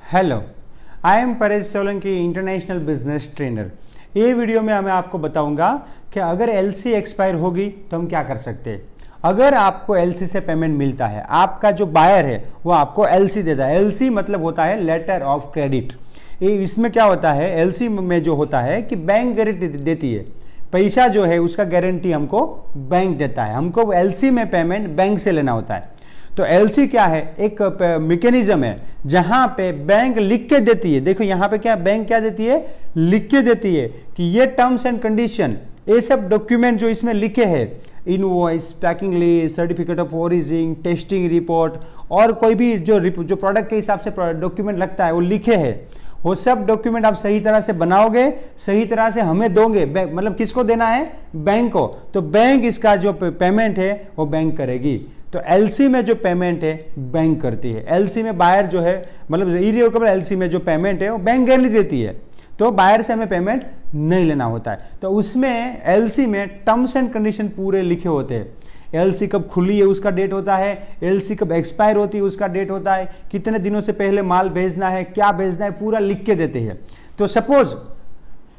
Hello, I am Paresh Solanki, international business trainer. ये video में मैं आपको बताऊंगा कि अगर एलसी एक्सपायर होगी तो हम क्या कर सकते हैं। अगर आपको एलसी से पेमेंट मिलता है, आपका जो बायर है वो आपको एलसी देता है। एलसी मतलब होता है लेटर ऑफ क्रेडिट। इसमें क्या होता है, एलसी में जो होता है कि बैंक गारंटी देती है, पैसा जो है उसका गारंटी हमको बैंक देता है। हमको एलसी में पेमेंट बैंक से लेना होता है। तो एलसी क्या है, एक मैकेनिज्म है जहां पे बैंक लिख के देती है। देखो यहां पे क्या बैंक क्या देती है, लिख के देती है कि ये टर्म्स एंड कंडीशन, ये सब डॉक्यूमेंट जो इसमें लिखे हैं, invoice, packing list, certificate of origin, testing report और कोई भी जो प्रोडक्ट के हिसाब से डॉक्यूमेंट लगता है वो लिखे हैं। वो सब डॉक्यूमेंट आप सही तरह से बनाओगे, सही तरह से हमें दोगे, मतलब किसको देना है, बैंक को। तो बैंक इसका जो पेमेंट है वो बैंक करेगी। तो एलसी में जो पेमेंट है बैंक करती है। एलसी में बायर जो है, मतलब इरिवोकेबल एलसी में जो पेमेंट है वो बैंक गारंटी देती है, तो बायर से हमें पेमेंट नहीं लेना होता है। तो उसमें एलसी में टर्म्स एंड कंडीशन पूरे लिखे होते हैं। एलसी कब खुली है उसका डेट होता है, एलसी कब एक्सपायर होती है उसका डेट होता है, कितने दिनों से पहले माल भेजना है, क्या भेजना है, पूरा लिख के देते हैं। तो सपोज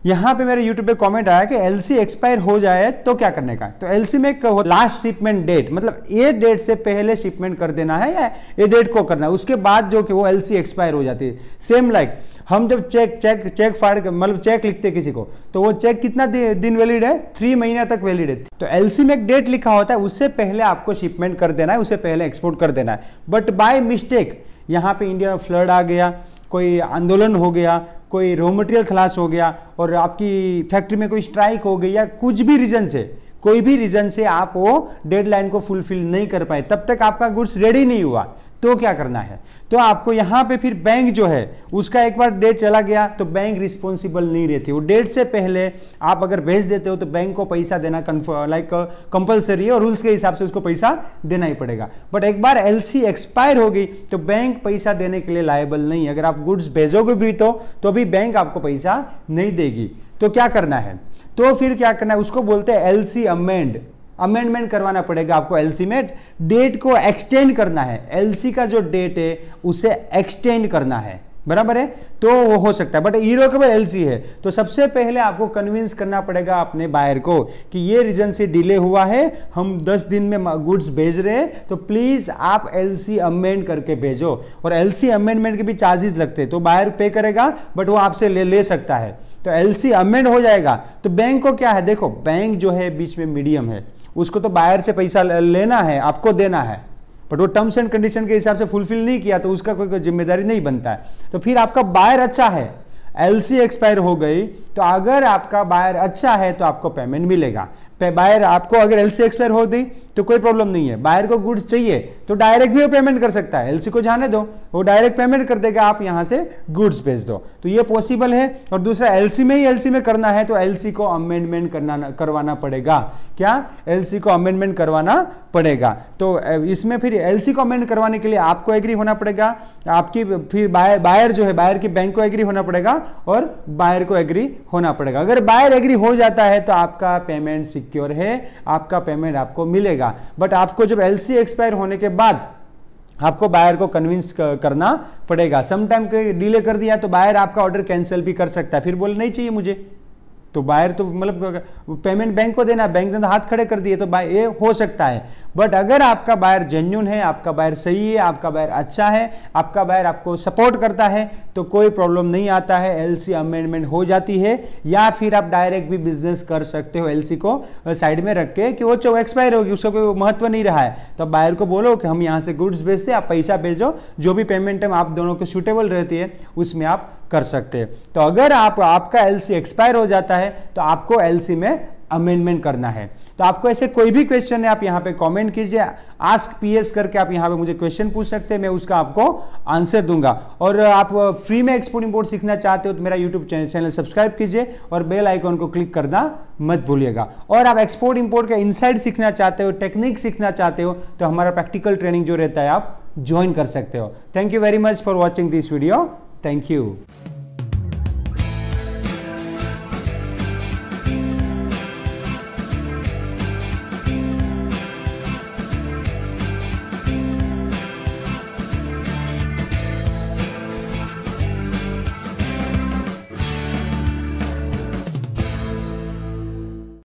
यहां पे मेरे यूट्यूब पे कमेंट आया कि एलसी एक्सपायर हो जाए तो क्या करने का। तो एलसी में लास्ट शिपमेंट डेट, मतलब ये डेट से पहले शिपमेंट कर देना है या ये डेट को करना है, उसके बाद जो कि वो एलसी एक्सपायर हो जाती है। सेम लाइक हम जब चेक फाड़, मतलब चेक लिखते हैं किसी को, तो वो चेक कितना दिन वैलिड है, 3 महीना तक वैलिड है। तो एलसी में एक डेट लिखा होता है, उससे पहले आपको शिपमेंट कर देना है, उससे पहले एक्सपोर्ट कर देना है। बट बाय मिस्टेक यहाँ पे इंडिया में फ्लड आ गया, कोई आंदोलन हो गया, कोई रॉ मटेरियल खलास हो गया और आपकी फैक्ट्री में कोई स्ट्राइक हो गई या कुछ भी रीजन से, कोई भी रीजन से आप वो डेडलाइन को फुलफिल नहीं कर पाए, तब तक आपका गुड्स रेडी नहीं हुआ, तो क्या करना है। तो आपको यहाँ पे फिर बैंक जो है उसका एक बार डेट चला गया तो बैंक रिस्पॉन्सिबल नहीं रहती। वो डेट से पहले आप अगर भेज देते हो तो बैंक को पैसा देना कंपलसरी है और रूल्स के हिसाब से उसको पैसा देना ही पड़ेगा। बट एक बार एलसी एक्सपायर होगी तो बैंक पैसा देने के लिए लायबल नहीं है। अगर आप गुड्स भेजोगे भी तो भी बैंक आपको पैसा नहीं देगी। तो क्या करना है, तो फिर क्या करना है, उसको बोलते हैं एलसी अमेंडमेंट करवाना पड़ेगा आपको। एलसी में डेट को एक्सटेंड करना है, एलसी का जो डेट है उसे एक्सटेंड करना है, बराबर है, तो वो हो सकता है। बट इरिवोकेबल एलसी है तो सबसे पहले आपको कन्विंस करना पड़ेगा अपने बायर को कि ये रीजन से डिले हुआ है, हम 10 दिन में गुड्स भेज रहे हैं, तो प्लीज आप एलसी अमेंड करके भेजो। और एलसी अमेंडमेंट के भी चार्जेस लगते हैं, तो बायर पे करेगा बट वो आपसे ले सकता है। तो एलसी अमेंड हो जाएगा तो बैंक को क्या है, देखो बैंक जो है बीच में मीडियम है, उसको तो बायर से पैसा लेना है, आपको देना है, बट वो टर्म्स एंड कंडीशन के हिसाब से फुलफिल नहीं किया तो उसका कोई जिम्मेदारी नहीं बनता है। तो फिर आपका बायर अच्छा है, एलसी एक्सपायर हो गई तो अगर आपका बायर अच्छा है तो आपको पेमेंट मिलेगा। बायर आपको अगर एलसी एक्सपायर हो गई तो कोई प्रॉब्लम नहीं है, बायर को गुड्स चाहिए तो डायरेक्ट भी वो पेमेंट कर सकता है, एलसी को जाने दो, वो डायरेक्ट पेमेंट कर देगा, आप यहां से गुड्स भेज दो। तो ये पॉसिबल है। और दूसरा एलसी में करना है तो एलसी को अमेंडमेंट करवाना पड़ेगा। क्या, एलसी को अमेंडमेंट करवाना पड़ेगा। तो इसमें फिर एलसी को अमेंड करवाने के लिए आपको एग्री होना पड़ेगा, आपकी फिर बायर जो है, बायर की बैंक को एग्री होना पड़ेगा और बायर को एग्री होना पड़ेगा। अगर बायर एग्री हो जाता है तो आपका पेमेंट सिक्योर है, आपका पेमेंट आपको मिलेगा। बट आपको जब एलसी एक्सपायर होने के बाद आपको बायर को कन्विंस करना पड़ेगा। समटाइम डिले कर दिया तो बायर आपका ऑर्डर कैंसिल भी कर सकता है, फिर बोले नहीं चाहिए मुझे, तो बायर तो मतलब पेमेंट बैंक को देना, बैंक ने हाथ खड़े कर दिए, तो ये हो सकता है। बट अगर आपका बायर जेन्युइन है, आपका बायर सही है, आपका बायर अच्छा है, आपका बायर आपको सपोर्ट करता है, तो कोई प्रॉब्लम नहीं आता है, एलसी अमेंडमेंट हो जाती है। या फिर आप डायरेक्ट भी बिजनेस कर सकते हो एलसी को साइड में रख के कि वो एक्सपायर होगी, उसका कोई महत्व नहीं रहा है, तो बायर को बोलो कि हम यहाँ से गुड्स भेजते हैं, आप पैसा भेजो, जो भी पेमेंट है आप दोनों को सूटेबल रहती है उसमें आप कर सकते हैं। तो अगर आपका एलसी एक्सपायर हो जाता है तो आपको एलसी में अमेंडमेंट करना है। तो आपको ऐसे कोई भी क्वेश्चन है आप यहाँ पे कमेंट कीजिए, आस्क पीएस करके आप यहाँ पे मुझे क्वेश्चन पूछ सकते हैं, मैं उसका आपको आंसर दूंगा। और आप फ्री में एक्सपोर्ट इंपोर्ट सीखना चाहते हो तो मेरा यूट्यूब चैनल सब्सक्राइब कीजिए और बेल आइकॉन को क्लिक करना मत भूलिएगा। और आप एक्सपोर्ट इंपोर्ट का इनसाइड सीखना चाहते हो, टेक्निक सीखना चाहते हो, तो हमारा प्रैक्टिकल ट्रेनिंग जो रहता है आप ज्वाइन कर सकते हो। Thank you very much for watching this video. Thank you.